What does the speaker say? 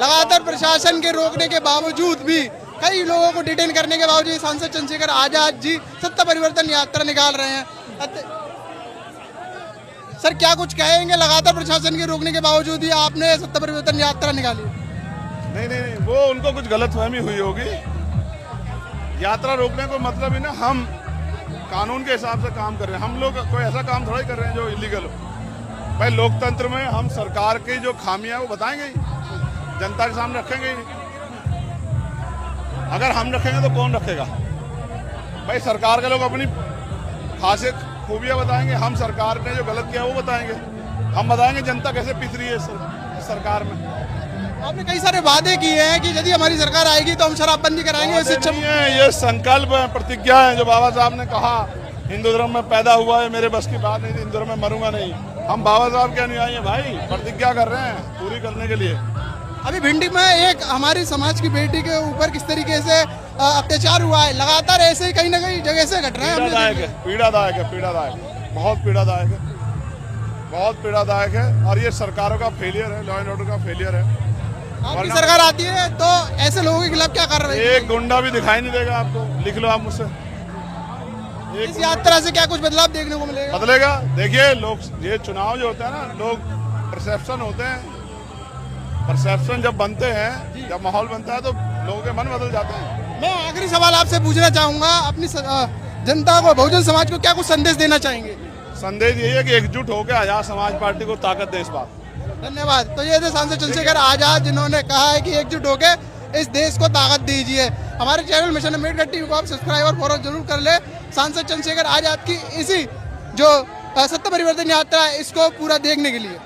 लगातार प्रशासन के रोकने के बावजूद भी, कई लोगों को डिटेन करने के बावजूद सांसद चंद्रशेखर आजाद जी सत्ता परिवर्तन यात्रा निकाल रहे हैं। सर क्या कुछ कहेंगे, लगातार प्रशासन के रोकने के बावजूद भी आपने सत्ता परिवर्तन यात्रा निकाली? नहीं, वो उनको कुछ गलतफहमी हुई होगी। यात्रा रोकने को मतलब ही ना, हम कानून के हिसाब से काम कर रहे हैं। हम लोग कोई ऐसा काम थोड़ा ही कर रहे हैं जो इलीगल हो। भाई लोकतंत्र में हम सरकार की जो खामियां वो बताएंगे ही, जनता के सामने रखेंगे ही। अगर हम रखेंगे तो कौन रखेगा? भाई सरकार के लोग अपनी खासियत खूबियां बताएंगे, हम सरकार ने जो गलत किया वो बताएंगे। हम बताएंगे जनता कैसे पिस रही है सरकार में। आपने कई सारे वादे किए हैं कि यदि हमारी सरकार आएगी तो हम शराबबंदी कराएंगे। ये संकल्प है, प्रतिज्ञा है जो बाबा साहब ने कहा। हिंदू धर्म में पैदा हुआ है, मेरे बस की बात नहीं थी, हिंदू धर्म में मरूंगा नहीं। हम बाबा साहब के अनुयायी हैं भाई, प्रतिज्ञा कर रहे हैं पूरी करने के लिए। अभी भिंडी में एक हमारी समाज की बेटी के ऊपर किस तरीके से अत्याचार हुआ है, लगातार ऐसे ही कहीं ना कहीं जगह से घट रहा है। पीड़ादायक, बहुत पीड़ादायक है। और ये सरकारों का फेलियर है, लॉ एंड ऑर्डर का फेलियर है। आपकी सरकार आती है तो ऐसे लोगों के खिलाफ क्या कर रही है? एक गुंडा भी दिखाई नहीं देगा आपको, लिख लो आप मुझसे। इस यात्रा से क्या कुछ बदलाव देखने को मिलेगा? बदलेगा, देखिए लोग, ये चुनाव जो होता है ना, लोग परसेप्शन होते हैं। परसेप्शन जब बनते हैं, जब माहौल बनता है तो लोगों के मन बदल जाते हैं। मैं आखिरी सवाल आपसे पूछना चाहूंगा, अपनी जनता को, बहुजन समाज को क्या कुछ संदेश देना चाहेंगे? संदेश यही है कि एकजुट होकर आजाद समाज पार्टी को ताकत दे इस बार। धन्यवाद। तो ये थे सांसद चंद्रशेखर आजाद, जिन्होंने कहा है कि एकजुट होकर इस देश को ताकत दीजिए। हमारे चैनल मिशन अम्बेडकर टीवी को आप सब्सक्राइब और फॉलो जरूर कर ले। सांसद चंद्रशेखर आजाद की इसी जो सत्ता परिवर्तन यात्रा है, इसको पूरा देखने के लिए।